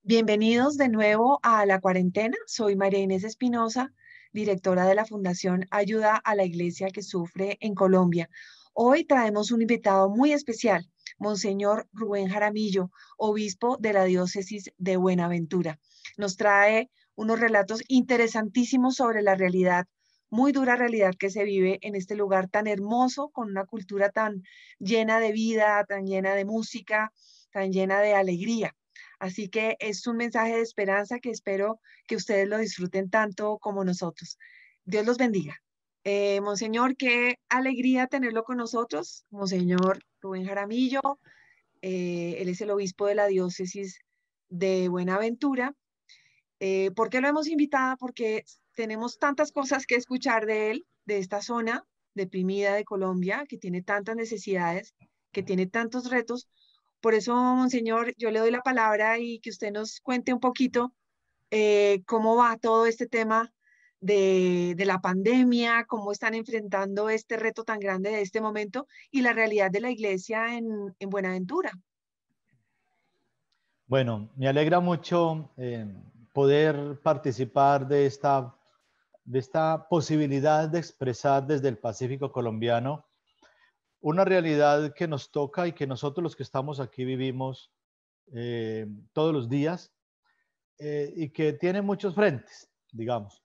Bienvenidos de nuevo a La Cuarentena. Soy María Inés Espinosa, directora de la Fundación Ayuda a la Iglesia que Sufre en Colombia. Hoy traemos un invitado muy especial, Monseñor Rubén Jaramillo, obispo de la diócesis de Buenaventura. Nos trae unos relatos interesantísimos sobre la realidad, muy dura realidad que se vive en este lugar tan hermoso, con una cultura tan llena de vida, tan llena de música, tan llena de alegría. Así que es un mensaje de esperanza que espero que ustedes lo disfruten tanto como nosotros. Dios los bendiga. Monseñor, qué alegría tenerlo con nosotros. Monseñor Rubén Jaramillo, él es el obispo de la diócesis de Buenaventura. ¿Por qué lo hemos invitado? Porque tenemos tantas cosas que escuchar de él, de esta zona deprimida de Colombia, que tiene tantas necesidades, que tiene tantos retos. Por eso, Monseñor, yo le doy la palabra y que usted nos cuente un poquito cómo va todo este tema de la pandemia, cómo están enfrentando este reto tan grande de este momento y la realidad de la iglesia en Buenaventura. Bueno, me alegra mucho poder participar de esta posibilidad de expresar desde el Pacífico colombiano una realidad que nos toca y que nosotros los que estamos aquí vivimos todos los días y que tiene muchos frentes, digamos.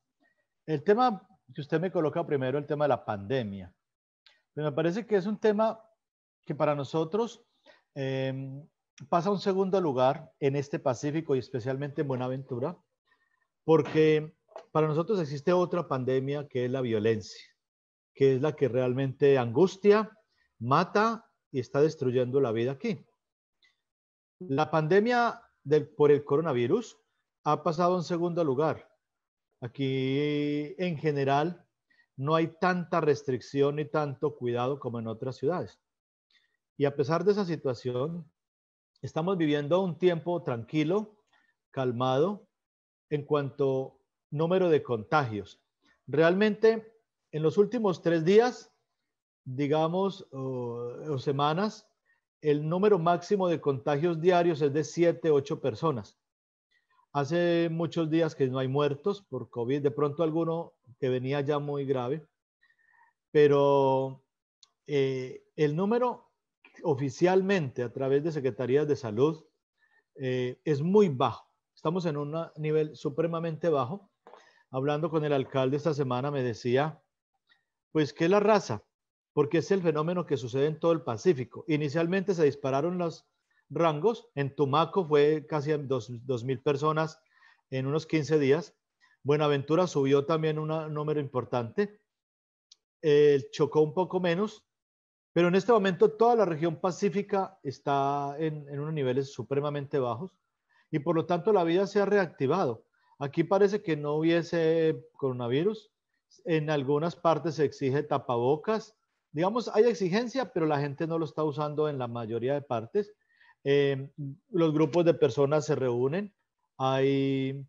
El tema que usted me coloca primero, el tema de la pandemia, pues me parece que es un tema que para nosotros eh, pasa a un segundo lugar en este Pacífico y especialmente en Buenaventura, porque para nosotros existe otra pandemia que es la violencia, que es la que realmente angustia, mata y está destruyendo la vida aquí. La pandemia por el coronavirus ha pasado a un segundo lugar. Aquí en general no hay tanta restricción ni tanto cuidado como en otras ciudades. Y a pesar de esa situación, estamos viviendo un tiempo tranquilo, calmado, en cuanto número de contagios. Realmente, en los últimos 3 días, digamos, o semanas, el número máximo de contagios diarios es de 7, 8 personas. Hace muchos días que no hay muertos por COVID, de pronto alguno que venía ya muy grave, pero el número oficialmente a través de secretarías de salud es muy bajo. Estamos en un nivel supremamente bajo. Hablando con el alcalde esta semana me decía, pues, ¿qué es la raza? Porque es el fenómeno que sucede en todo el Pacífico. Inicialmente se dispararon los rangos. En Tumaco fue casi 2.000 personas en unos 15 días. Buenaventura subió también un número importante. Chocó un poco menos, pero en este momento toda la región pacífica está en unos niveles supremamente bajos y por lo tanto la vida se ha reactivado. Aquí parece que no hubiese coronavirus. En algunas partes se exige tapabocas. Digamos, hay exigencia, pero la gente no lo está usando en la mayoría de partes. Eh, los grupos de personas se reúnen. Hay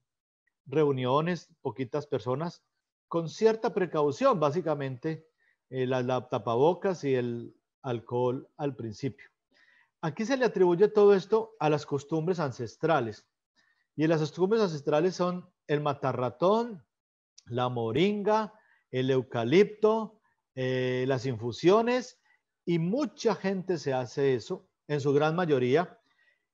reuniones, poquitas personas, con cierta precaución, básicamente la tapabocas y el alcohol al principio. Aquí se le atribuye todo esto a las costumbres ancestrales. Y las costumbres ancestrales son el matarratón, la moringa, el eucalipto, las infusiones, y mucha gente se hace eso, en su gran mayoría,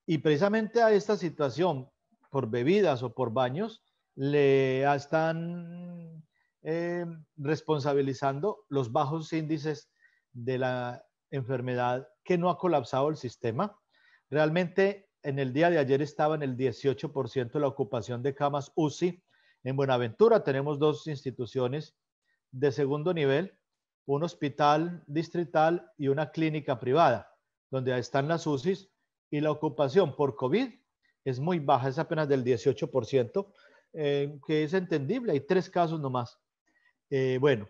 y precisamente a esta situación, por bebidas o por baños, le están responsabilizando los bajos índices de la enfermedad que no ha colapsado el sistema. Realmente en el día de ayer estaba en el 18% la ocupación de camas UCI. En Buenaventura tenemos dos instituciones de segundo nivel, un hospital distrital y una clínica privada, donde están las UCIs, y la ocupación por COVID es muy baja, es apenas del 18%, que es entendible, hay 3 casos nomás. Bueno,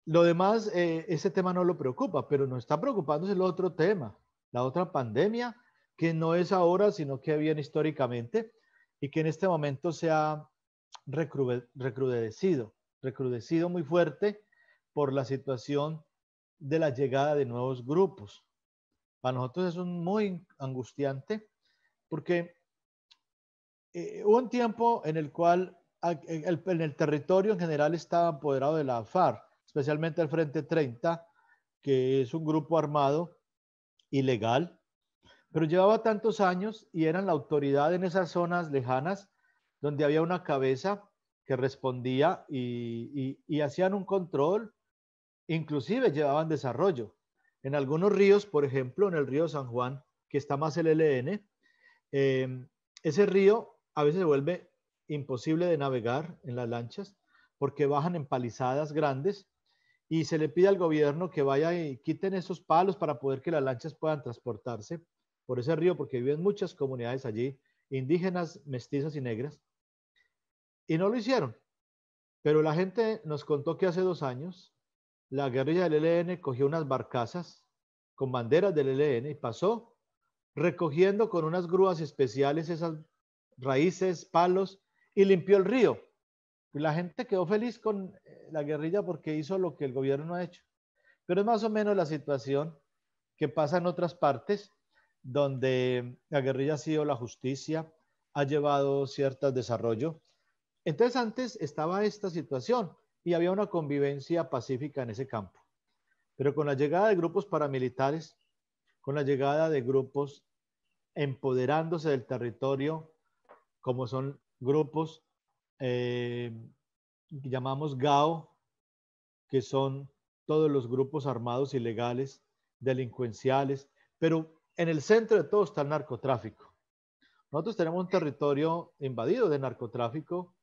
lo demás, ese tema no lo preocupa, pero nos está preocupando es el otro tema, la otra pandemia, que no es ahora, sino que viene históricamente y que en este momento se ha recrudecido muy fuerte por la situación de la llegada de nuevos grupos. Para nosotros es muy angustiante porque hubo un tiempo en el cual en el territorio en general estaba apoderado de la FARC, especialmente el Frente 30, que es un grupo armado ilegal, pero llevaba tantos años y eran la autoridad en esas zonas lejanas donde había una cabeza que respondía y hacían un control, inclusive llevaban desarrollo. En algunos ríos, por ejemplo, en el río San Juan, que está más el ELN, eh, ese río a veces se vuelve imposible de navegar en las lanchas porque bajan empalizadas grandes y se le pide al gobierno que vaya y quiten esos palos para poder que las lanchas puedan transportarse por ese río porque viven muchas comunidades allí, indígenas, mestizas y negras, y no lo hicieron. Pero la gente nos contó que hace 2 años la guerrilla del ELN cogió unas barcazas con banderas del ELN y pasó recogiendo con unas grúas especiales esas raíces, palos y limpió el río. Y la gente quedó feliz con la guerrilla porque hizo lo que el gobierno no ha hecho. Pero es más o menos la situación que pasa en otras partes donde la guerrilla ha sido la justicia, ha llevado cierto desarrollo. Entonces antes estaba esta situación y había una convivencia pacífica en ese campo. Pero con la llegada de grupos paramilitares, con la llegada de grupos empoderándose del territorio, como son grupos que llamamos GAO, que son todos los grupos armados ilegales, delincuenciales, pero en el centro de todo está el narcotráfico. Nosotros tenemos un territorio invadido de narcotráfico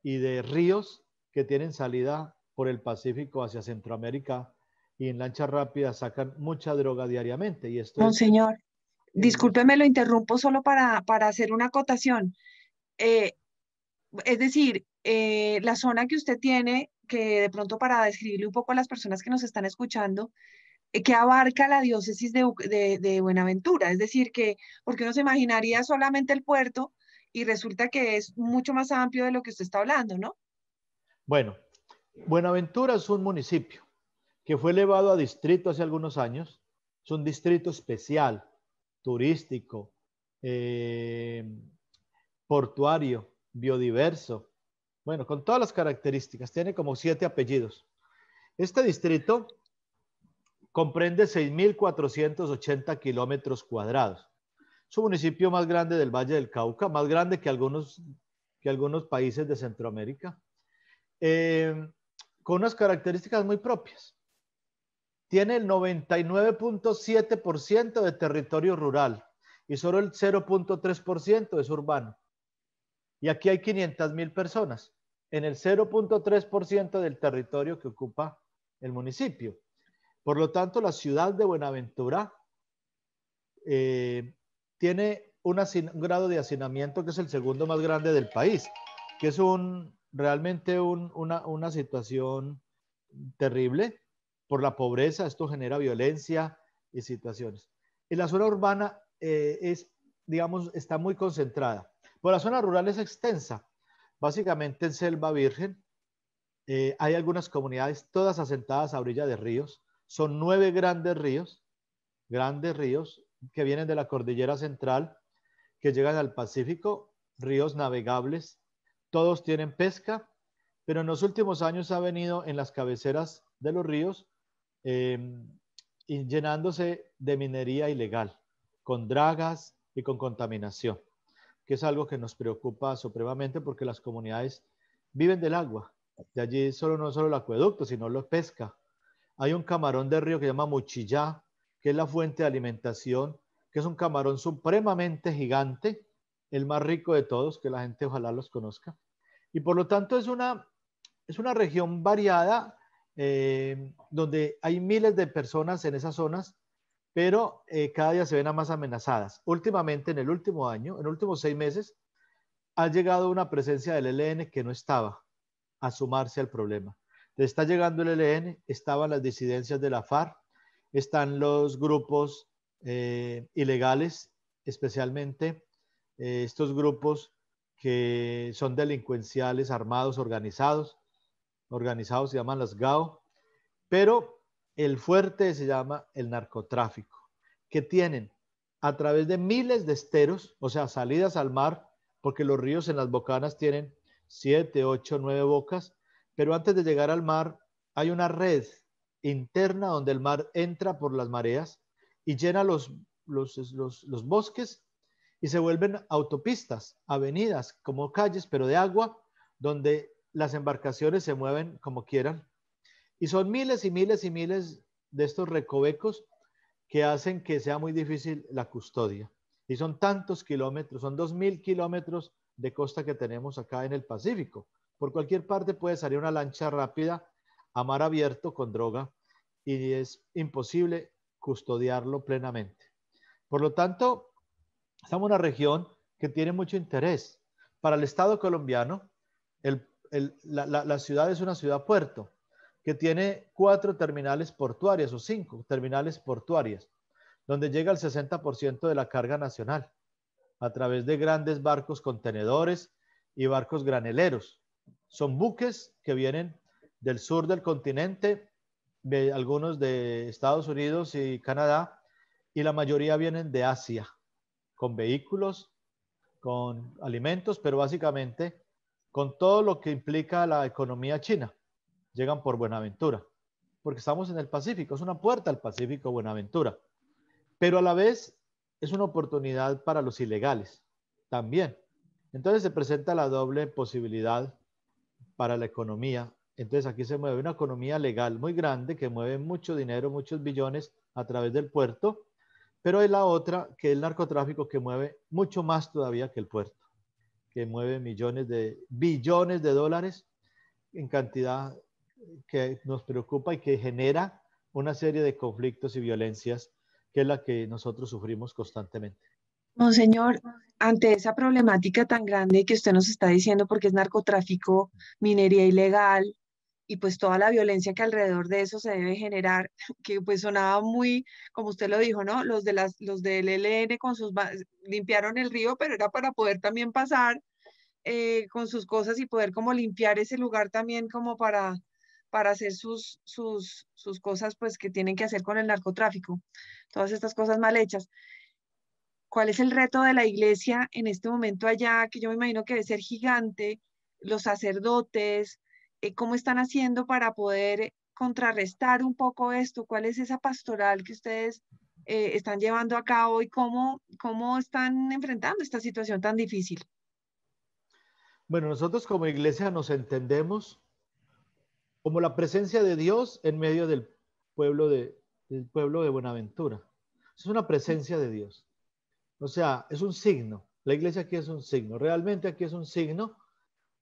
y de ríos que tienen salida por el Pacífico hacia Centroamérica y en lanchas rápidas sacan mucha droga diariamente. Y esto es, Monseñor, es discúlpeme, lo interrumpo solo para hacer una acotación. Eh, es decir, la zona que usted tiene, que de pronto para describirle un poco a las personas que nos están escuchando, que abarca la diócesis de Buenaventura, es decir, que, porque uno se imaginaría solamente el puerto y resulta que es mucho más amplio de lo que usted está hablando, ¿no? bueno, Buenaventura es un municipio que fue elevado a distrito hace algunos años. Es un distrito especial, turístico, eh, portuario, biodiverso, bueno, con todas las características. Tiene como 7 apellidos. Este distrito comprende 6.480 kilómetros cuadrados. Es un municipio más grande del Valle del Cauca, más grande que algunos países de Centroamérica, eh, con unas características muy propias. Tiene el 99.7% de territorio rural y solo el 0.3% es urbano. Y aquí hay 500.000 personas en el 0.3% del territorio que ocupa el municipio. Por lo tanto, la ciudad de Buenaventura tiene un grado de hacinamiento que es el segundo más grande del país, que es realmente una situación terrible por la pobreza. Esto genera violencia y situaciones. Y la zona urbana digamos, está muy concentrada. Pero la zona rural es extensa, básicamente en selva virgen. Hay algunas comunidades, todas asentadas a orilla de ríos. Son 9 grandes ríos que vienen de la cordillera central, que llegan al Pacífico, ríos navegables. Todos tienen pesca, pero en los últimos años ha venido en las cabeceras de los ríos eh, y llenándose de minería ilegal, con dragas y con contaminación, que es algo que nos preocupa supremamente porque las comunidades viven del agua. De allí no solo el acueducto, sino la pesca. Hay un camarón de río que se llama Muchillá, que es la fuente de alimentación, que es un camarón supremamente gigante, el más rico de todos, que la gente ojalá los conozca. Y por lo tanto es una región variada, donde hay miles de personas en esas zonas, pero cada día se ven más amenazadas. Últimamente, en el último año, en los últimos 6 meses, ha llegado una presencia del ELN que no estaba a sumarse al problema. Entonces, está llegando el ELN, estaban las disidencias de la FARC, están los grupos ilegales, especialmente estos grupos que son delincuenciales, armados, organizados se llaman las GAO, pero el fuerte se llama el narcotráfico, que tienen a través de miles de esteros, o sea, salidas al mar, porque los ríos en las bocanas tienen 7, 8, 9 bocas, pero antes de llegar al mar hay una red interna donde el mar entra por las mareas y llena los bosques y se vuelven autopistas, avenidas, como calles, pero de agua, donde las embarcaciones se mueven como quieran. Y son miles y miles y miles de estos recovecos que hacen que sea muy difícil la custodia. Y son tantos kilómetros, son 2000 kilómetros de costa que tenemos acá en el Pacífico. Por cualquier parte puede salir una lancha rápida a mar abierto con droga y es imposible custodiarlo plenamente. Por lo tanto, estamos en una región que tiene mucho interés. Para el Estado colombiano, la ciudad es una ciudad puerto que tiene 4 terminales portuarias o 5 terminales portuarias, donde llega el 60% de la carga nacional a través de grandes barcos contenedores y barcos graneleros. Son buques que vienen del sur del continente, de algunos de Estados Unidos y Canadá, y la mayoría vienen de Asia, con vehículos, con alimentos, pero básicamente con todo lo que implica la economía china. Llegan por Buenaventura, porque estamos en el Pacífico, es una puerta al Pacífico Buenaventura, pero a la vez es una oportunidad para los ilegales también. Entonces se presenta la doble posibilidad para la economía. Entonces aquí se mueve una economía legal muy grande que mueve mucho dinero, muchos billones a través del puerto, pero hay la otra que es el narcotráfico que mueve mucho más todavía que el puerto, que mueve billones de dólares en cantidad que nos preocupa y que genera una serie de conflictos y violencias que es la que nosotros sufrimos constantemente. Monseñor, ante esa problemática tan grande que usted nos está diciendo, porque es narcotráfico, minería ilegal y pues toda la violencia que alrededor de eso se debe generar, que pues sonaba muy, como usted lo dijo, ¿no? Los del ELN con limpiaron el río, pero era para poder también pasar con sus cosas y poder como limpiar ese lugar también como para hacer sus cosas pues que tienen que hacer con el narcotráfico, todas estas cosas mal hechas. ¿Cuál es el reto de la iglesia en este momento allá, que yo me imagino que debe ser gigante? Los sacerdotes, ¿cómo están haciendo para poder contrarrestar un poco esto? ¿Cuál es esa pastoral que ustedes están llevando a cabo y cómo están enfrentando esta situación tan difícil? Bueno, nosotros como iglesia nos entendemos como la presencia de Dios en medio del pueblo de Buenaventura. Es una presencia de Dios. O sea, es un signo. La iglesia aquí es un signo. Realmente aquí es un signo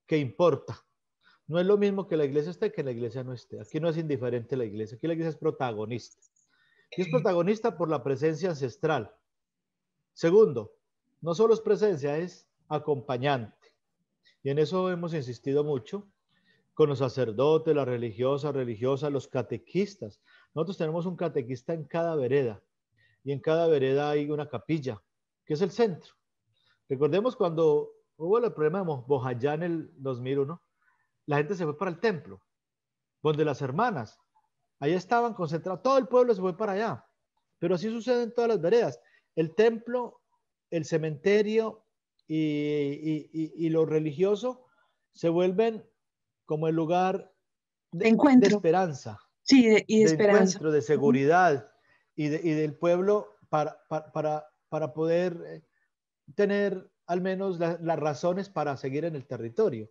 que importa. No es lo mismo que la iglesia esté que la iglesia no esté. Aquí no es indiferente la iglesia. Aquí la iglesia es protagonista. Y es protagonista por la presencia ancestral. Segundo, no solo es presencia, es acompañante. Y en eso hemos insistido mucho con los sacerdotes, las religiosas, los catequistas. Nosotros tenemos un catequista en cada vereda y en cada vereda hay una capilla, que es el centro. Recordemos cuando hubo el problema de Bojayá en el 2001, la gente se fue para el templo, donde las hermanas, ahí estaban concentradas, todo el pueblo se fue para allá. Pero así sucede en todas las veredas. El templo, el cementerio y lo religioso se vuelven como el lugar De de encuentro, esperanza, sí, y de de esperanza. encuentro, de Ujú. seguridad y del pueblo para poder tener al menos las razones para seguir en el territorio.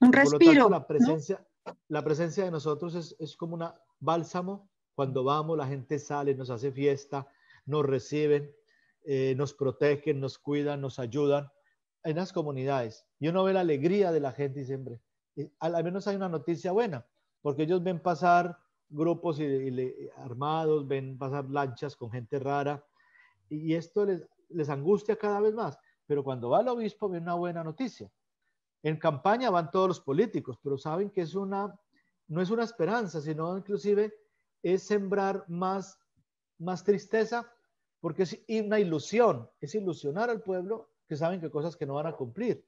Un Y por lo tanto, respiro, ¿no? la presencia de nosotros es como un bálsamo. Cuando vamos, la gente sale, nos hace fiesta, nos reciben, nos protegen, nos cuidan, nos ayudan en las comunidades. Y uno ve la alegría de la gente y siempre, al menos hay una noticia buena, porque ellos ven pasar grupos armados, ven pasar lanchas con gente rara, y esto les angustia cada vez más. Pero cuando va el obispo, viene una buena noticia. En campaña van todos los políticos, pero saben que no es una esperanza, sino inclusive es sembrar más tristeza, porque es una ilusión, es ilusionar al pueblo que saben que cosas que no van a cumplir.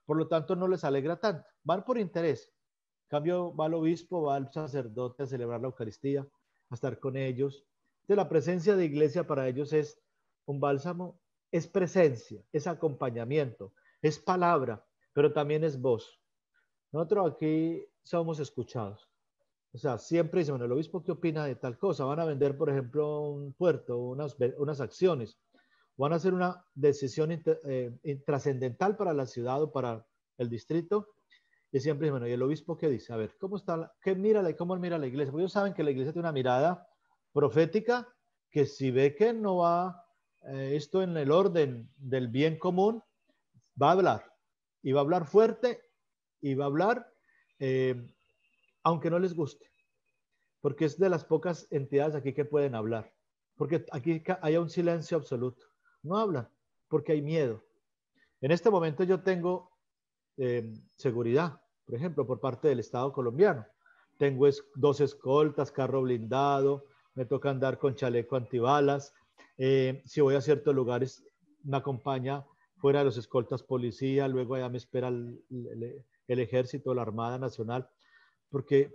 Por lo tanto, no les alegra tanto. Van por interés. En cambio, va el obispo, va el sacerdote a celebrar la Eucaristía, a estar con ellos. Entonces, la presencia de iglesia para ellos es un bálsamo, es presencia, es acompañamiento, es palabra, pero también es voz. Nosotros aquí somos escuchados. O sea, siempre dicen, bueno, el obispo, ¿qué opina de tal cosa? Van a vender, por ejemplo, un puerto, unas acciones. Van a hacer una decisión trascendental para la ciudad o para el distrito. Y siempre dicen, bueno, ¿y el obispo qué dice? A ver, ¿cómo está? ¿Cómo mira la iglesia? Porque ellos saben que la iglesia tiene una mirada profética, que si ve que no va esto en el orden del bien común, va a hablar. Y va a hablar fuerte y va a hablar eh, aunque no les guste, porque es de las pocas entidades aquí que pueden hablar, porque aquí hay un silencio absoluto. No hablan porque hay miedo. En este momento yo tengo seguridad, por ejemplo, por parte del Estado colombiano. Tengo dos escoltas, carro blindado, me toca andar con chaleco antibalas. Si voy a ciertos lugares, me acompaña fuera de los escoltas policía, luego allá me espera el ejército, la Armada Nacional, porque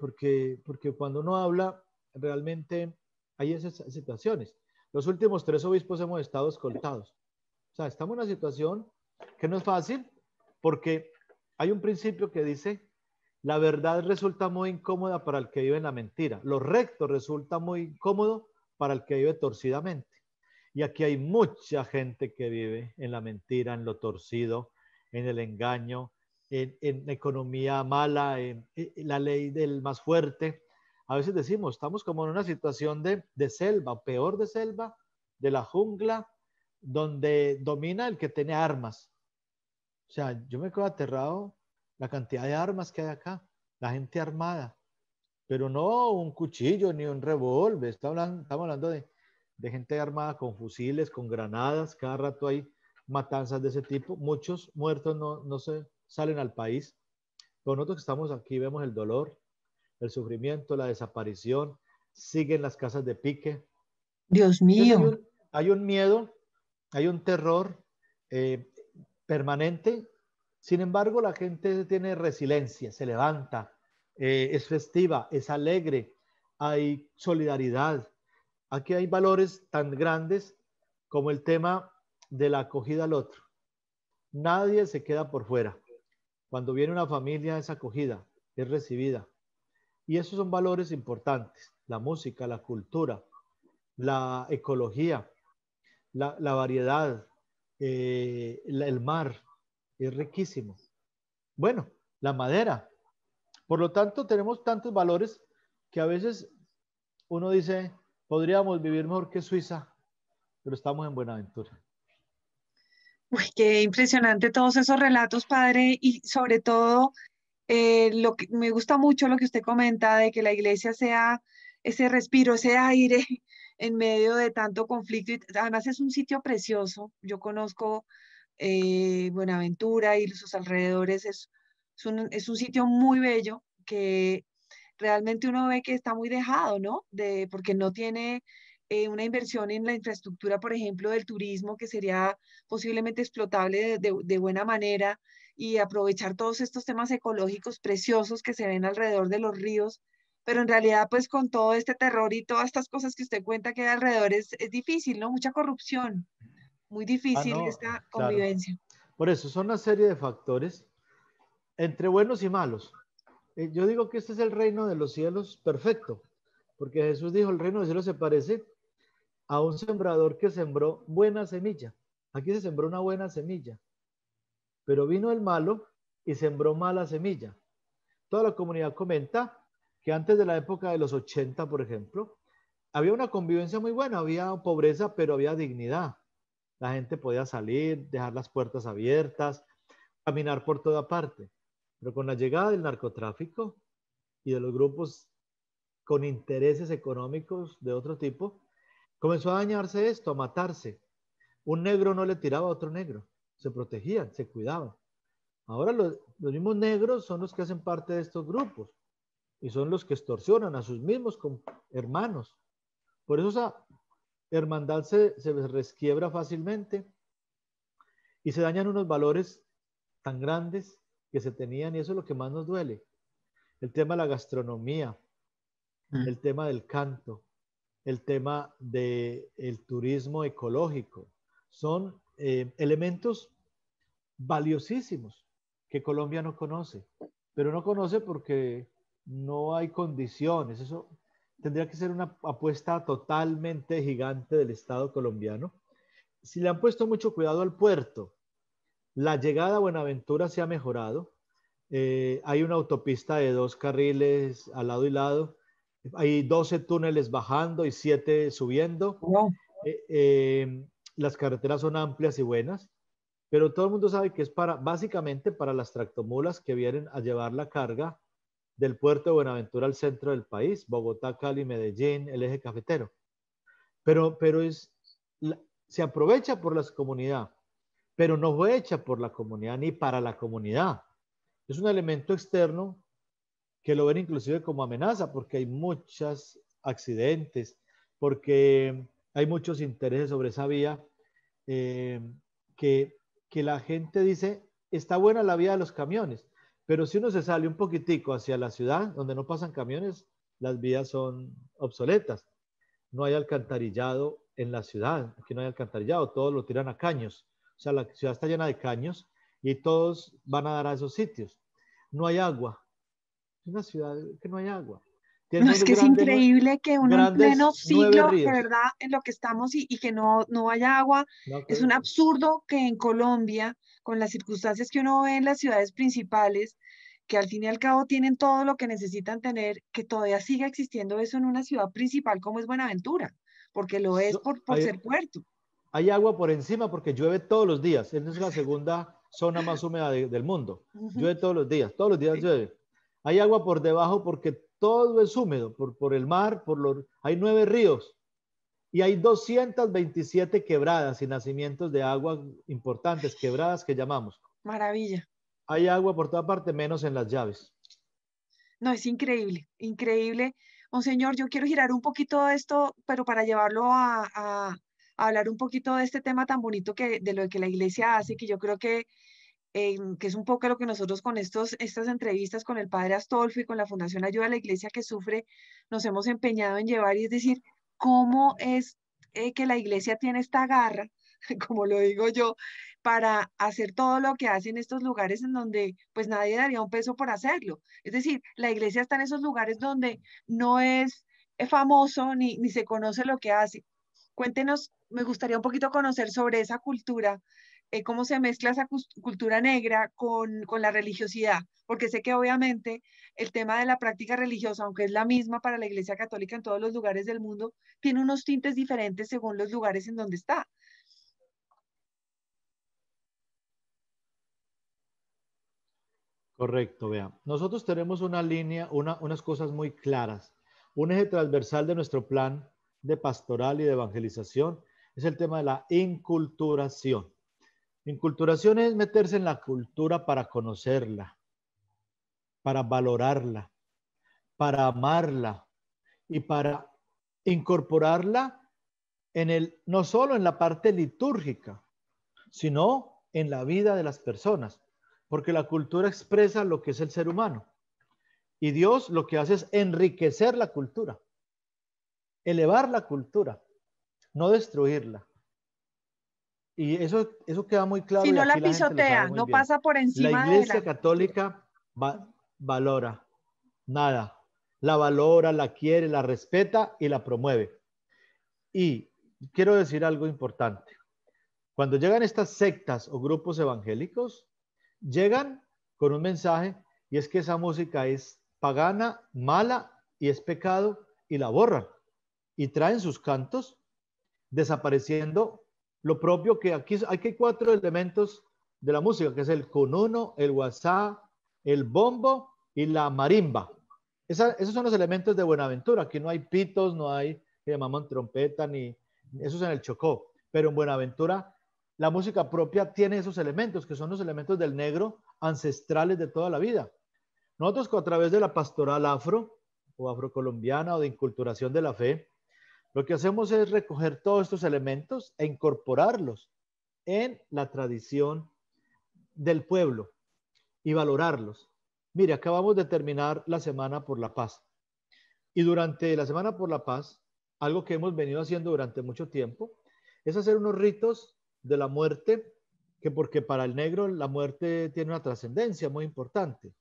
cuando uno habla, realmente hay esas situaciones. Los últimos 3 obispos hemos estado escoltados. O sea, estamos en una situación que no es fácil, porque hay un principio que dice, la verdad resulta muy incómoda para el que vive en la mentira. Lo recto resulta muy incómodo para el que vive torcidamente. Y aquí hay mucha gente que vive en la mentira, en lo torcido, en el engaño, en economía mala, en la ley del más fuerte. A veces decimos, estamos como en una situación de selva, peor de selva, de la jungla, donde domina el que tiene armas. O sea, yo me quedo aterrado la cantidad de armas que hay acá, la gente armada, pero no un cuchillo ni un revólver, estamos hablando de gente armada con fusiles, con granadas, cada rato hay matanzas de ese tipo, muchos muertos no se salen al país, pero nosotros que estamos aquí vemos el dolor, el sufrimiento, la desaparición, siguen las casas de pique. Dios Entonces mío. hay un miedo, hay un terror eh, permanente. Sin embargo, la gente tiene resiliencia, se levanta, es festiva, es alegre, hay solidaridad. Aquí hay valores tan grandes como el tema de la acogida al otro. Nadie se queda por fuera. Cuando viene una familia es acogida, es recibida. Y esos son valores importantes. La música, la cultura, la ecología, la variedad, el mar, es riquísimo. Bueno, la madera. Por lo tanto, tenemos tantos valores que a veces uno dice, podríamos vivir mejor que Suiza, pero estamos en Buenaventura. Uy, qué impresionante todos esos relatos, padre, y sobre todo lo que me gusta mucho lo que usted comenta de que la iglesia sea ese respiro, ese aire en medio de tanto conflicto. Y además es un sitio precioso. Yo conozco Buenaventura y sus alrededores. Es un sitio muy bello que realmente uno ve que está muy dejado, ¿no? Porque no tiene una inversión en la infraestructura, por ejemplo, del turismo, que sería posiblemente explotable de buena manera y aprovechar todos estos temas ecológicos preciosos que se ven alrededor de los ríos. Pero en realidad, pues con todo este terror y todas estas cosas que usted cuenta que hay alrededor es difícil, ¿no? Mucha corrupción, muy Ah, difícil no, esta claro. convivencia. Por eso son una serie de factores entre buenos y malos. Yo digo que este es el reino de los cielos perfecto, porque Jesús dijo, el reino de los cielos se parece a un sembrador que sembró buena semilla. Aquí se sembró una buena semilla, pero vino el malo y sembró mala semilla. Toda la comunidad comenta que antes de la época de los 80, por ejemplo, había una convivencia muy buena, había pobreza, pero había dignidad. La gente podía salir, dejar las puertas abiertas, caminar por toda parte. Pero con la llegada del narcotráfico y de los grupos con intereses económicos de otro tipo, comenzó a dañarse esto, a matarse. Un negro no le tiraba a otro negro, se protegían, se cuidaban. Ahora los mismos negros son los que hacen parte de estos grupos y son los que extorsionan a sus mismos hermanos. Por eso esa hermandad se resquiebra fácilmente y se dañan unos valores tan grandes que se tenían y eso es lo que más nos duele. El tema de la gastronomía, Mm. el tema del canto, el tema del turismo ecológico, son elementos valiosísimos que Colombia no conoce, pero no conoce porque no hay condiciones. Eso tendría que ser una apuesta totalmente gigante del Estado colombiano. Si le han puesto mucho cuidado al puerto, la llegada a Buenaventura se ha mejorado. Hay una autopista de 2 carriles al lado y lado. Hay 12 túneles bajando y 7 subiendo. Wow. Las carreteras son amplias y buenas, pero todo el mundo sabe que es básicamente para las tractomulas que vienen a llevar la carga del puerto de Buenaventura al centro del país, Bogotá, Cali, Medellín, el eje cafetero. Pero se aprovecha por la comunidad, pero no fue hecha por la comunidad ni para la comunidad. Es un elemento externo que lo ven inclusive como amenaza, porque hay muchos accidentes, porque hay muchos intereses sobre esa vía, eh, que, que la gente dice, está buena la vía de los camiones, pero si uno se sale un poquitico hacia la ciudad, donde no pasan camiones, las vías son obsoletas. No hay alcantarillado en la ciudad, aquí no hay alcantarillado, todos lo tiran a caños. O sea, la ciudad está llena de caños y todos van a dar a esos sitios. No hay agua, es una ciudad que no hay agua. No, Tiene es que es grandes, increíble que uno en pleno grandes 9 siglo, de ríos. verdad, en lo que estamos y que no haya agua, No, es un absurdo que en Colombia, con las circunstancias que uno ve en las ciudades principales, que al fin y al cabo tienen todo lo que necesitan tener, que todavía siga existiendo eso en una ciudad principal como es Buenaventura, porque lo es por hay, ser puerto. hay agua por encima porque llueve todos los días. Esa es la segunda zona más húmeda del mundo. Ujú. Llueve todos los días Sí. llueve. Hay agua por debajo porque todo es húmedo, por el mar, hay 9 ríos y hay 227 quebradas y nacimientos de agua importantes, quebradas que llamamos. Maravilla. Hay agua por toda parte, menos en las llaves. No, es increíble, increíble. Monseñor, yo quiero girar un poquito esto, pero para llevarlo a hablar un poquito de este tema tan bonito de lo que la iglesia hace, que yo creo que es un poco lo que nosotros con estas entrevistas con el Padre Astolfo y con la Fundación Ayuda a la Iglesia que Sufre nos hemos empeñado en llevar, y es decir, cómo es que la iglesia tiene esta garra, como lo digo yo, para hacer todo lo que hace en estos lugares en donde pues nadie daría un peso por hacerlo. Es decir, la iglesia está en esos lugares donde no es famoso ni se conoce lo que hace. Cuéntenos, me gustaría un poquito conocer sobre esa cultura, cómo se mezcla esa cultura negra con la religiosidad, porque sé que obviamente el tema de la práctica religiosa, aunque es la misma para la Iglesia Católica en todos los lugares del mundo, tiene unos tintes diferentes según los lugares en donde está. Correcto, vea. Nosotros tenemos una línea, unas cosas muy claras. Un eje transversal de nuestro plan de pastoral y de evangelización es el tema de la inculturación. Inculturación es meterse en la cultura para conocerla, para valorarla, para amarla y para incorporarla no solo en la parte litúrgica, sino en la vida de las personas, porque la cultura expresa lo que es el ser humano. Y Dios lo que hace es enriquecer la cultura, elevar la cultura, no destruirla. Y eso queda muy Si claro y no la aquí la gente lo sabe pisotea, muy no bien. pasa por La encima de Iglesia la cultura. Católica valora nada, la valora, la quiere, la respeta y la promueve. Y quiero decir algo importante. Cuando llegan estas sectas o grupos evangélicos, llegan con un mensaje y es que esa música es pagana, mala y es pecado y la borran y traen sus cantos desapareciendo lo propio que aquí hay 4 elementos de la música, que es el cununo, el guasá, el bombo y la marimba. Esos son los elementos de Buenaventura. Aquí no hay pitos, no hay que llamamos trompeta, ni eso es en el Chocó. Pero en Buenaventura la música propia tiene esos elementos, que son los elementos del negro ancestrales de toda la vida. Nosotros a través de la pastoral afro o afrocolombiana o de inculturación de la fe, lo que hacemos es recoger todos estos elementos e incorporarlos en la tradición del pueblo y valorarlos. Mire, acabamos de terminar la Semana por la Paz. Y durante la Semana por la Paz, algo que hemos venido haciendo durante mucho tiempo, es hacer unos ritos de la muerte que porque para el negro la muerte tiene una trascendencia muy importante.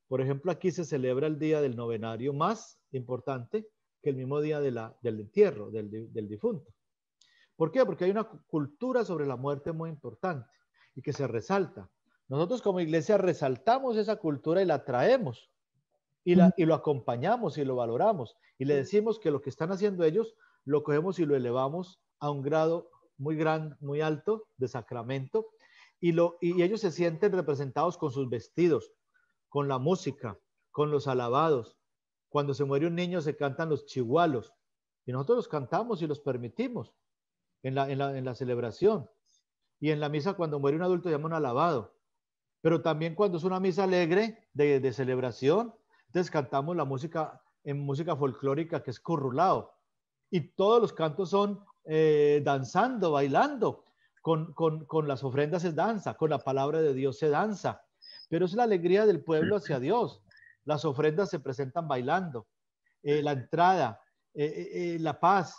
Por ejemplo, aquí se celebra el día del novenario más importante que el mismo día del entierro del difunto. ¿Por qué? Porque hay una cultura sobre la muerte muy importante y que se resalta. Nosotros como iglesia resaltamos esa cultura y la traemos y lo acompañamos y lo valoramos y le decimos que lo que están haciendo ellos lo cogemos y lo elevamos a un grado muy grande, muy alto de sacramento y ellos se sienten representados con sus vestidos, con la música, con los alabados. Cuando se muere un niño se cantan los chihualos y nosotros los cantamos y los permitimos en la celebración. Y en la misa cuando muere un adulto llama un alabado. Pero también cuando es una misa alegre de celebración, entonces cantamos la música en música folclórica que es currulao. Y todos los cantos son danzando, bailando. Con las ofrendas se danza, con la palabra de Dios se danza. Pero es la alegría del pueblo hacia Dios. Las ofrendas se presentan bailando. La entrada, la paz,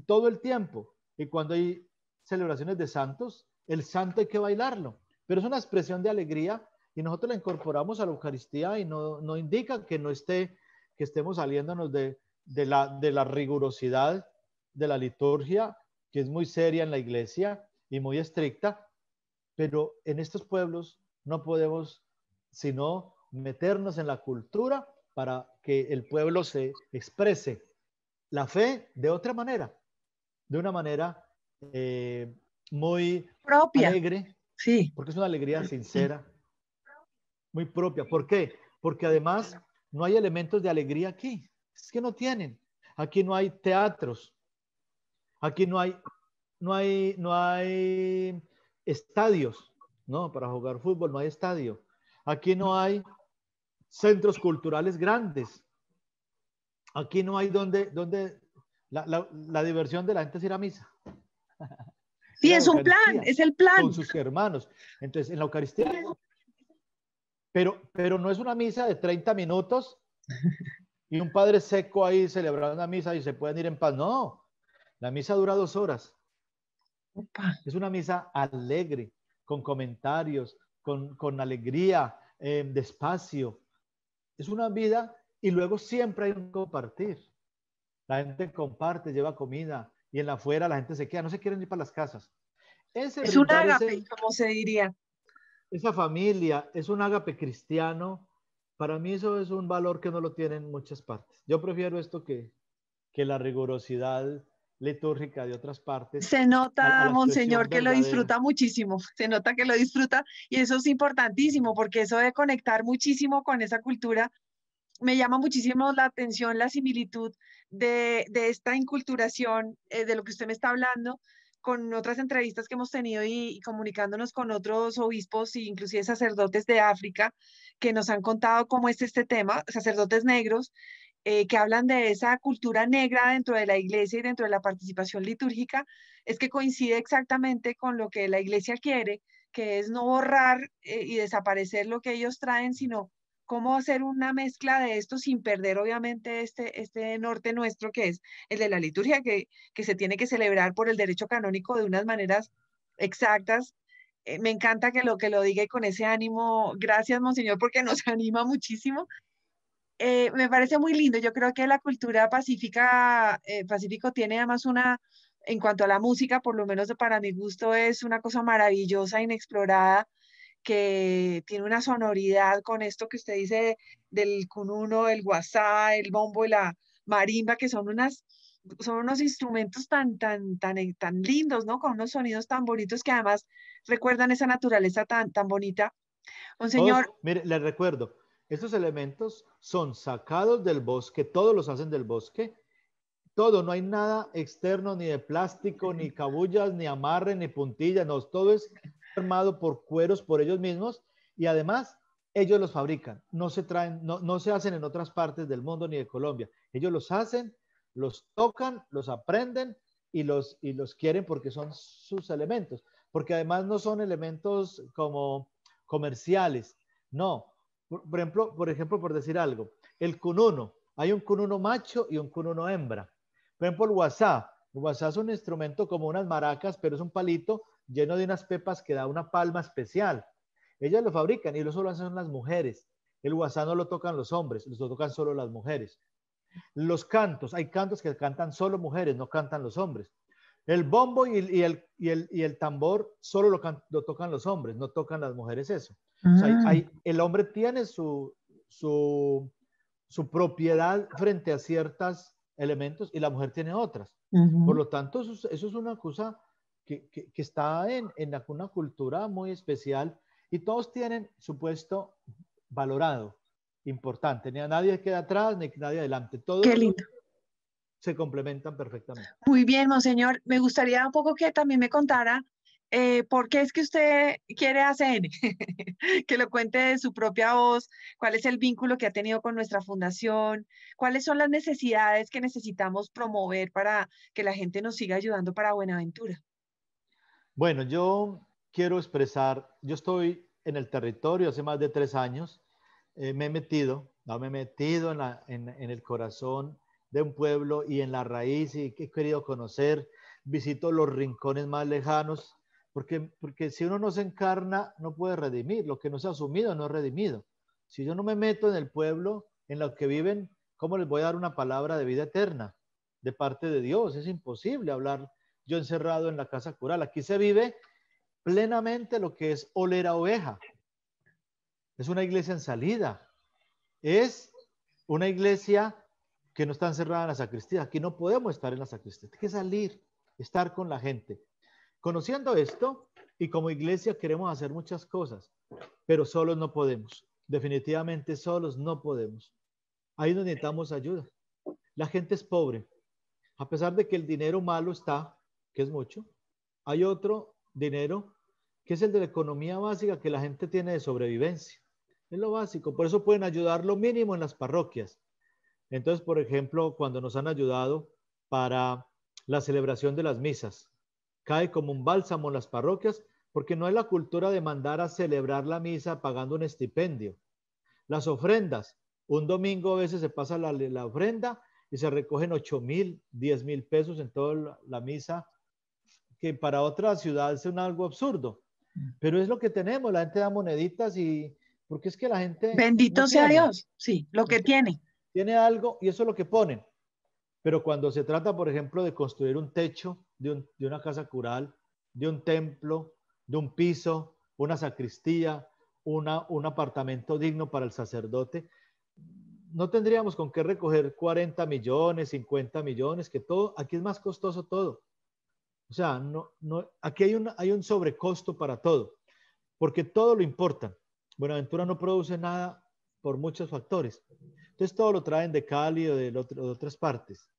todo el tiempo. Y cuando hay celebraciones de santos, el santo hay que bailarlo. Pero es una expresión de alegría y nosotros la incorporamos a la Eucaristía y no indica que no esté, que estemos saliéndonos de la rigurosidad de la liturgia, que es muy seria en la iglesia y muy estricta, pero en estos pueblos no podemos sino meternos en la cultura para que el pueblo se exprese la fe de otra manera, de una manera muy Propia, alegre, sí. porque es una alegría sincera, muy propia. ¿Por qué? Porque además no hay elementos de alegría aquí. Es que no tienen. Aquí no hay teatros. Aquí no hay estadios, ¿no? Para jugar fútbol no hay estadio. Aquí no hay centros culturales grandes. Aquí no hay donde la diversión de la gente es ir a misa. Sí, Ir a la es un plan, Eucaristía es el con plan. sus hermanos. Entonces, en la Eucaristía, pero no es una misa de 30 minutos y un padre seco ahí celebrando una misa y se pueden ir en paz. No, la misa dura 2 horas. Opa. Es una misa alegre, con comentarios, con alegría, despacio. Es una vida y luego siempre hay un compartir. La gente comparte, lleva comida y en la afuera la gente se queda, no se quieren ir para las casas. Ese Es un brindar ágape, como se diría. esa familia, es un ágape cristiano. Para mí eso es un valor que no lo tienen en muchas partes. Yo prefiero esto que la rigurosidad litúrgica de otras partes Se a nota, la expresión monseñor, que lo verdadera. disfruta muchísimo, se nota que lo disfruta y eso es importantísimo porque eso de conectar muchísimo con esa cultura me llama muchísimo la atención la similitud de esta inculturación de lo que usted me está hablando con otras entrevistas que hemos tenido y comunicándonos con otros obispos e inclusive sacerdotes de África que nos han contado cómo es este tema, sacerdotes negros que hablan de esa cultura negra dentro de la iglesia y dentro de la participación litúrgica, es que coincide exactamente con lo que la iglesia quiere, que es no borrar y desaparecer lo que ellos traen, sino cómo hacer una mezcla de esto sin perder obviamente este norte nuestro que es el de la liturgia, que se tiene que celebrar por el derecho canónico de unas maneras exactas. Me encanta que lo diga y con ese ánimo. Gracias, Monseñor, porque nos anima muchísimo. Me parece muy lindo. Yo creo que la cultura pacífica, Pacífico tiene además en cuanto a la música, por lo menos para mi gusto, es una cosa maravillosa, inexplorada, que tiene una sonoridad con esto que usted dice del cununo, el guasá, el bombo y la marimba, que son unos instrumentos tan lindos, ¿no? Con unos sonidos tan bonitos que además recuerdan esa naturaleza tan bonita. Un Todos, señor, mire, les recuerdo, estos elementos son sacados del bosque, todos los hacen del bosque, todo, no hay nada externo, ni de plástico, ni cabullas, ni amarre, ni puntillas, no, todo es armado por cueros, por ellos mismos, y además ellos los fabrican, no se traen, no se hacen en otras partes del mundo ni de Colombia, ellos los hacen, los tocan, los aprenden y los quieren porque son sus elementos, porque además no son elementos como comerciales, no, por ejemplo, por decir algo, el cununo, hay un cununo macho y un cununo hembra. Por ejemplo, el WhatsApp. El guasá es un instrumento como unas maracas, pero es un palito lleno de unas pepas que da una palma especial. Ellas lo fabrican y eso lo hacen las mujeres. El guasá no lo tocan los hombres, lo tocan solo las mujeres. Los cantos, hay cantos que cantan solo mujeres, no cantan los hombres. El bombo y el tambor solo lo tocan los hombres, no tocan las mujeres eso. O sea, el hombre tiene su propiedad frente a ciertos elementos y la mujer tiene otras. Por lo tanto, eso es una cosa que está en una cultura muy especial y todos tienen su puesto valorado, importante. Ni a nadie queda atrás, ni nadie adelante. Qué Todos lindo. se complementan perfectamente. Muy bien, monseñor. Me gustaría un poco que también me contara por qué es que usted quiere ACN, que lo cuente de su propia voz, cuál es el vínculo que ha tenido con nuestra fundación, cuáles son las necesidades que necesitamos promover para que la gente nos siga ayudando para Buenaventura. Bueno, yo quiero expresar, yo estoy en el territorio hace más de 3 años, me he metido en el corazón de un pueblo y en la raíz y que he querido conocer, visito los rincones más lejanos, porque si uno no se encarna, no puede redimir, lo que no se ha asumido no es redimido. Si yo no me meto en el pueblo, en lo que viven, ¿cómo les voy a dar una palabra de vida eterna de parte de Dios? Es imposible hablar yo encerrado en la casa cural. Aquí se vive plenamente lo que es oler a oveja. Es una iglesia en salida. Es una iglesia que no está encerrada en la sacristía. Aquí no podemos estar en la sacristía. Hay que salir, estar con la gente. Conociendo esto, y como iglesia queremos hacer muchas cosas, pero solos no podemos. Definitivamente solos no podemos. Ahí nos necesitamos ayuda. La gente es pobre. A pesar de que el dinero malo está, que es mucho, hay otro dinero que es el de la economía básica que la gente tiene de sobrevivencia. Es lo básico. Por eso pueden ayudar lo mínimo en las parroquias. Entonces, por ejemplo, cuando nos han ayudado para la celebración de las misas, cae como un bálsamo en las parroquias porque no hay la cultura de mandar a celebrar la misa pagando un estipendio. Las ofrendas, un domingo a veces se pasa la ofrenda y se recogen 8,000, 10,000 pesos en toda la misa, que para otras ciudades es algo absurdo, pero es lo que tenemos, la gente da moneditas y porque es que la gente no Bendito sea tiene, Dios, sí, lo que tiene. tiene algo y eso es lo que ponen. Pero cuando se trata, por ejemplo, de construir un techo de una casa cural, de un templo, de un piso, una sacristía, un apartamento digno para el sacerdote, no tendríamos con qué recoger 40 millones, 50 millones, que todo, aquí es más costoso todo. O sea, aquí hay un sobrecosto para todo, porque todo lo importan. Buenaventura no produce nada por muchos factores. Entonces todo lo traen de Cali o de otras partes.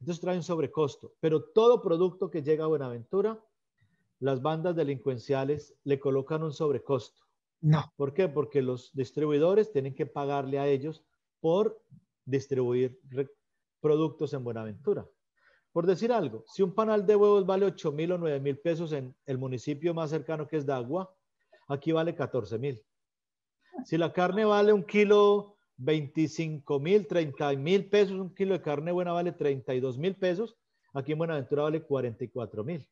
Entonces trae un sobrecosto, pero todo producto que llega a Buenaventura, las bandas delincuenciales le colocan un sobrecosto. No. ¿Por qué? Porque los distribuidores tienen que pagarle a ellos por distribuir productos en Buenaventura. Por decir algo, si un panal de huevos vale 8,000 o 9,000 pesos en el municipio más cercano que es Dagua, aquí vale 14,000. Si la carne vale un kilo 25,000, 30,000 pesos, un kilo de carne buena vale 32,000 pesos, aquí en Buenaventura vale 44,000.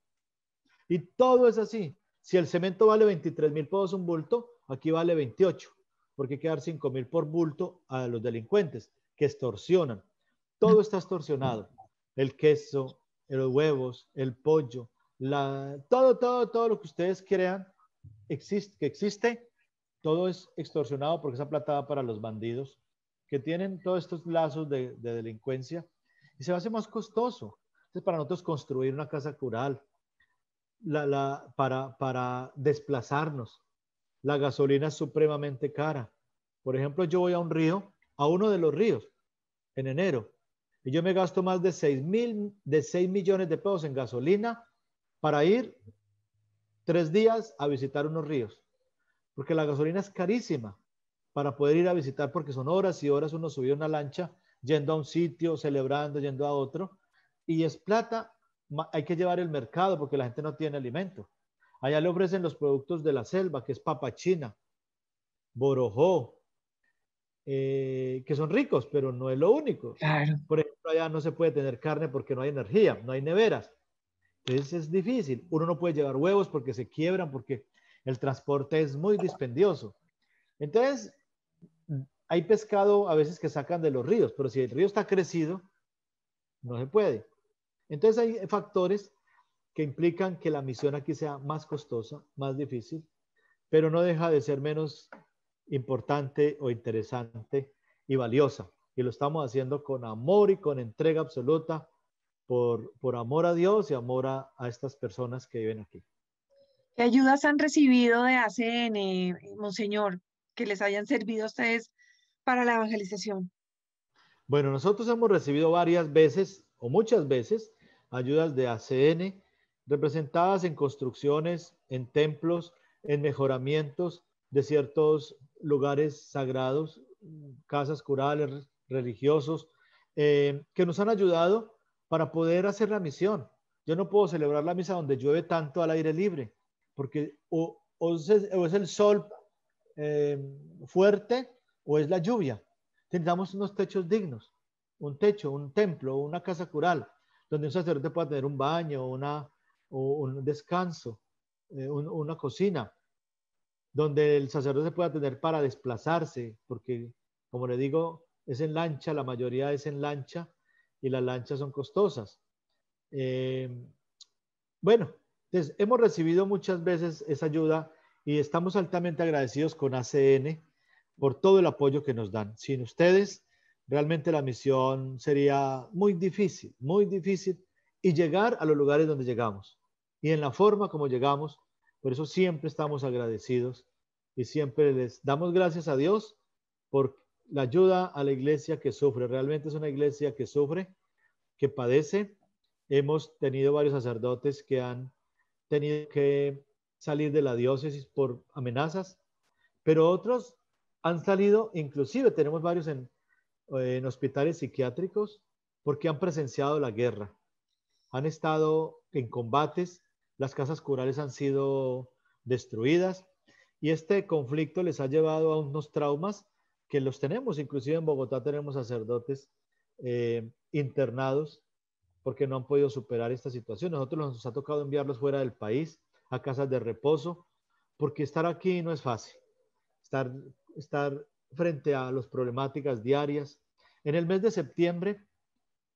Y todo es así. Si el cemento vale 23,000 pesos un bulto, aquí vale 28, porque hay que dar 5,000 por bulto a los delincuentes que extorsionan. Todo está extorsionado. El queso, los huevos, el pollo, todo lo que ustedes crean que existe, todo es extorsionado porque esa plata va para los bandidos que tienen todos estos lazos de delincuencia y se hace más costoso. Entonces, para nosotros construir una casa cural, para desplazarnos, la gasolina es supremamente cara. Por ejemplo, yo voy a un río, a uno de los ríos, en enero, y yo me gasto más de 6 millones de pesos en gasolina para ir 3 días a visitar unos ríos, porque la gasolina es carísima para poder ir a visitar, porque son horas y horas uno subió una lancha yendo a un sitio, celebrando, yendo a otro, y es plata, hay que llevar el mercado porque la gente no tiene alimento. Allá le ofrecen los productos de la selva, que es papachina, borojó, que son ricos, pero no es lo único. Claro. Por ejemplo, ejemplo, allá no se puede tener carne porque no hay energía, no hay neveras. Entonces es difícil. Uno no puede llevar huevos porque se quiebran, porque el transporte es muy dispendioso. Entonces, hay pescado a veces que sacan de los ríos, pero si el río está crecido, no se puede. Entonces hay factores que implican que la misión aquí sea más costosa, más difícil, pero no deja de ser menos importante o interesante y valiosa. Y lo estamos haciendo con amor y con entrega absoluta por amor a Dios y amor a estas personas que viven aquí. ¿Qué ayudas han recibido de ACN, Monseñor, que les hayan servido a ustedes para la evangelización? Bueno, nosotros hemos recibido varias veces o muchas veces ayudas de ACN representadas en construcciones, en templos, en mejoramientos de ciertos lugares sagrados, casas curales, religiosos, que nos han ayudado para poder hacer la misión. Yo no puedo celebrar la misa donde llueve tanto al aire libre, porque o es el sol eh, fuerte o es la lluvia. Necesitamos unos techos dignos, un techo, un templo, una casa cural, donde un sacerdote pueda tener un baño, o un descanso, una cocina, donde el sacerdote pueda tener para desplazarse, porque, como le digo, es en lancha, la mayoría es en lancha, y las lanchas son costosas. Eh, bueno, entonces hemos recibido muchas veces esa ayuda y estamos altamente agradecidos con ACN por todo el apoyo que nos dan. Sin ustedes, realmente la misión sería muy difícil y llegar a los lugares donde llegamos y en la forma como llegamos. Por eso siempre estamos agradecidos y siempre les damos gracias a Dios por la ayuda a la iglesia que sufre. Realmente es una iglesia que sufre, que padece. Hemos tenido varios sacerdotes que han tenido que salir de la diócesis por amenazas, pero otros han salido, inclusive tenemos varios en hospitales psiquiátricos, porque han presenciado la guerra, han estado en combates, las casas curales han sido destruidas y este conflicto les ha llevado a unos traumas que los tenemos, inclusive en Bogotá tenemos sacerdotes internados porque no han podido superar esta situación. Nosotros nos ha tocado enviarlos fuera del país, a casas de reposo, porque estar aquí no es fácil. Estar, estar frente a las problemáticas diarias. En el mes de septiembre,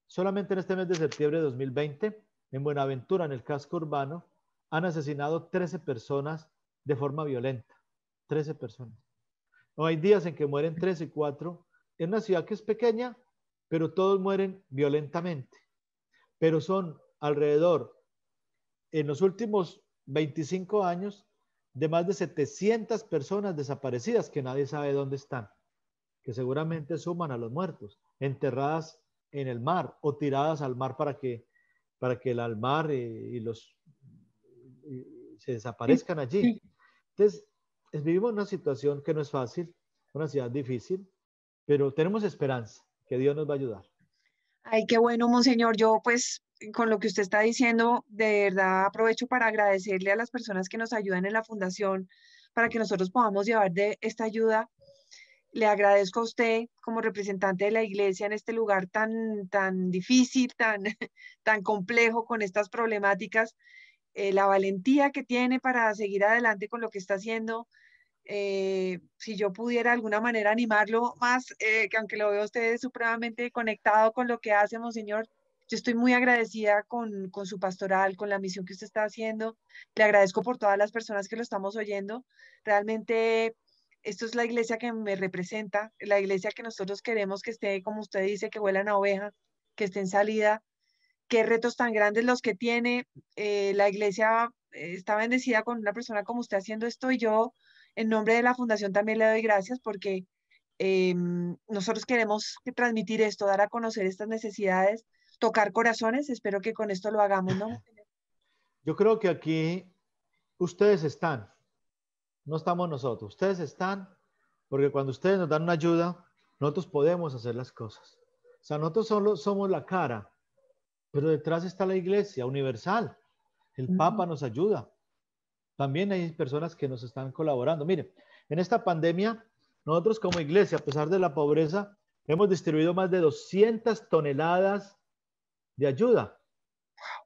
solamente en este mes de septiembre de 2020, en Buenaventura, en el casco urbano, han asesinado 13 personas de forma violenta. 13 personas. No hay días en que mueren 3 y 4 en una ciudad que es pequeña, pero todos mueren violentamente. Pero son alrededor, en los últimos 25 años, de más de 700 personas desaparecidas que nadie sabe dónde están, que seguramente suman a los muertos, enterradas en el mar o tiradas al mar para que el mar se Sí, desaparezcan allí. sí. Entonces, vivimos una situación que no es fácil, una ciudad difícil, pero tenemos esperanza, que Dios nos va a ayudar. Ay, qué bueno, Monseñor. Yo, pues, con lo que usted está diciendo, de verdad aprovecho para agradecerle a las personas que nos ayudan en la fundación para que nosotros podamos llevar de esta ayuda. Le agradezco a usted como representante de la iglesia en este lugar tan difícil, tan complejo con estas problemáticas, la valentía que tiene para seguir adelante con lo que está haciendo. Si yo pudiera de alguna manera animarlo más, que aunque lo veo a usted supremamente conectado con lo que hace, Monseñor, yo estoy muy agradecida con su pastoral, con la misión que usted está haciendo. Le agradezco por todas las personas que lo estamos oyendo. Realmente, esto es la iglesia que me representa, la iglesia que nosotros queremos que esté, como usted dice, que huela a oveja, que esté en salida. Qué retos tan grandes los que tiene. La iglesia está bendecida con una persona como usted haciendo esto y yo en nombre de la fundación también le doy gracias porque nosotros queremos transmitir esto, dar a conocer estas necesidades, tocar corazones. Espero que con esto lo hagamos, ¿no? Yo creo que aquí ustedes están, no estamos nosotros, ustedes están, porque cuando ustedes nos dan una ayuda, nosotros podemos hacer las cosas. O sea, nosotros solo somos la cara, pero detrás está la iglesia universal. El Mm. Papa nos ayuda. También hay personas que nos están colaborando. Mire, en esta pandemia, nosotros como iglesia, a pesar de la pobreza, Hemos distribuido más de 200 toneladas de ayuda.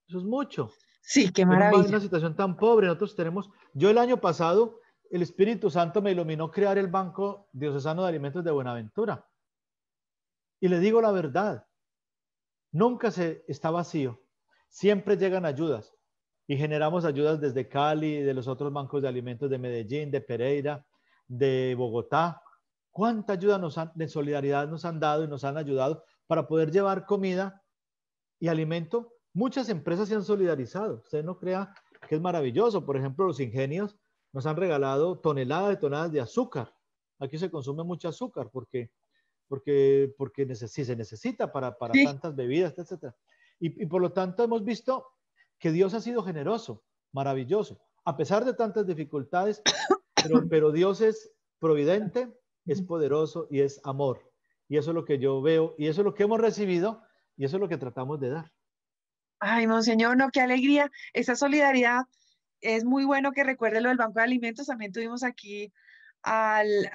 Eso es mucho. Sí, qué En una maravilla. situación tan pobre, nosotros tenemos, yo el año pasado, el Espíritu Santo me iluminó crear el Banco Diocesano de Alimentos de Buenaventura. Y le digo la verdad, nunca se está vacío, siempre llegan ayudas y generamos ayudas desde Cali, de los otros bancos de alimentos de Medellín, de Pereira, de Bogotá. ¿Cuánta ayuda de solidaridad nos han dado y nos han ayudado para poder llevar comida y alimento? Muchas empresas se han solidarizado. Usted no crea que es maravilloso. Por ejemplo, los ingenios nos han regalado toneladas de azúcar. Aquí se consume mucho azúcar porque sí se necesita para Sí. tantas bebidas, etcétera. Y por lo tanto hemos visto que Dios ha sido generoso, maravilloso, a pesar de tantas dificultades, pero Dios es providente, es poderoso y es amor. Y eso es lo que yo veo y eso es lo que hemos recibido y eso es lo que tratamos de dar. Ay, monseñor, no, qué alegría. Esa solidaridad es muy bueno que recuerde lo del Banco de Alimentos. También tuvimos aquí al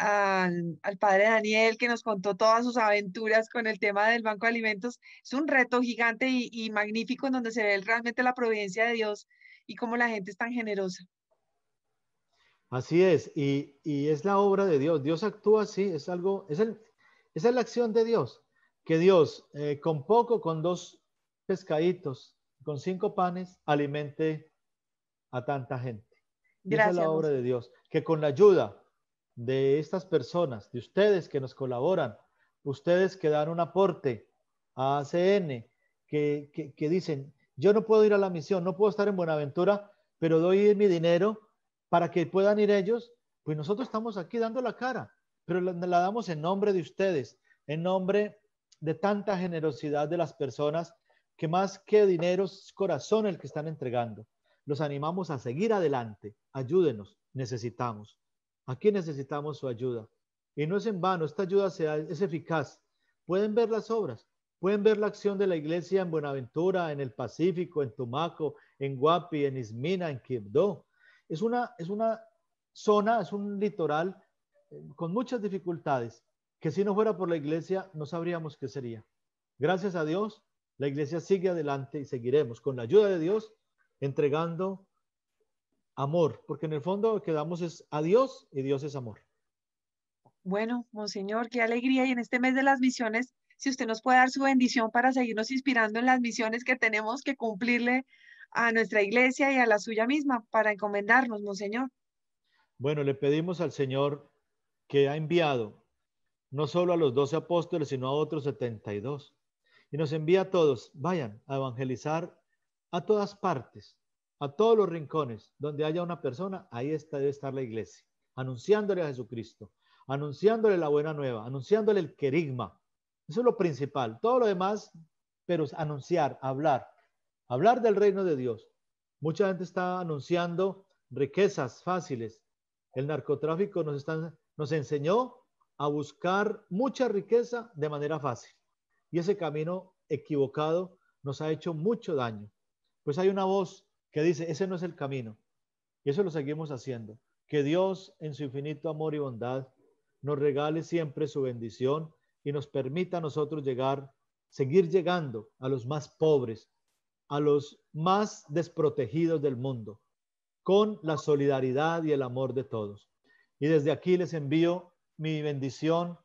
padre Daniel que nos contó todas sus aventuras con el tema del Banco de Alimentos. Es un reto gigante y magnífico en donde se ve realmente la providencia de Dios y cómo la gente es tan generosa. Así es, y es la obra de Dios. Dios actúa así, esa es la acción de Dios. Que Dios, con poco, con 2 pescaditos, con 5 panes, alimente a tanta gente. Y esa es la Gracias, obra de monseñor. Dios. Que con la ayuda de estas personas, de ustedes que nos colaboran, ustedes que dan un aporte a ACN, que dicen, yo no puedo ir a la misión, no puedo estar en Buenaventura, pero doy mi dinero para que puedan ir ellos, pues nosotros estamos aquí dando la cara, pero la damos en nombre de ustedes, en nombre de tanta generosidad de las personas que más que dinero es corazón el que están entregando. Los animamos a seguir adelante, ayúdenos, necesitamos. Aquí necesitamos su ayuda. Y no es en vano, esta ayuda es eficaz. Pueden ver las obras, pueden ver la acción de la iglesia en Buenaventura, en el Pacífico, en Tumaco, en Guapi, en Ismina, en Quibdó. Es una zona, es un litoral con muchas dificultades, que si no fuera por la iglesia no sabríamos qué sería. Gracias a Dios, la iglesia sigue adelante y seguiremos con la ayuda de Dios entregando amor, porque en el fondo lo que damos es a Dios y Dios es amor. Bueno, monseñor, qué alegría. Y en este mes de las misiones, si usted nos puede dar su bendición para seguirnos inspirando en las misiones que tenemos que cumplirle a nuestra iglesia y a la suya misma para encomendarnos, monseñor. Bueno, le pedimos al Señor que ha enviado no solo a los 12 apóstoles, sino a otros 72. Y nos envía a todos, vayan a evangelizar a todas partes, a todos los rincones donde haya una persona, ahí debe estar la iglesia, anunciándole a Jesucristo, anunciándole la buena nueva, anunciándole el querigma. Eso es lo principal. Todo lo demás, pero es anunciar, hablar del reino de Dios. Mucha gente está anunciando riquezas fáciles. El narcotráfico nos enseñó a buscar mucha riqueza de manera fácil. Y ese camino equivocado nos ha hecho mucho daño. Pues hay una voz que dice, ese no es el camino. Y eso lo seguimos haciendo. Que Dios, en su infinito amor y bondad, nos regale siempre su bendición y nos permita a nosotros seguir llegando a los más pobres, a los más desprotegidos del mundo, con la solidaridad y el amor de todos. Y desde aquí les envío mi bendición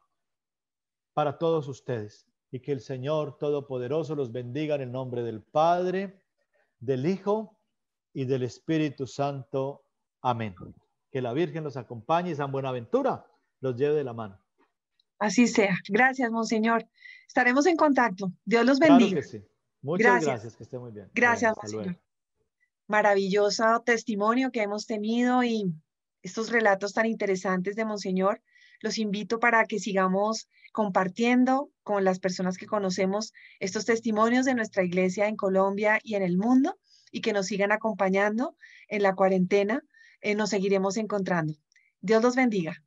para todos ustedes y que el Señor Todopoderoso los bendiga en el nombre del Padre, del Hijo y del Espíritu Santo. Amén. Que la Virgen los acompañe y San Buenaventura los lleve de la mano. Así sea. Gracias, monseñor. Estaremos en contacto. Dios los Claro bendiga. que sí. Muchas Gracias. gracias, que esté muy bien. Bueno, Gracias, hasta luego. monseñor. Maravilloso testimonio que hemos tenido y estos relatos tan interesantes de monseñor. Los invito para que sigamos compartiendo con las personas que conocemos estos testimonios de nuestra iglesia en Colombia y en el mundo y que nos sigan acompañando en la cuarentena. Nos seguiremos encontrando. Dios los bendiga.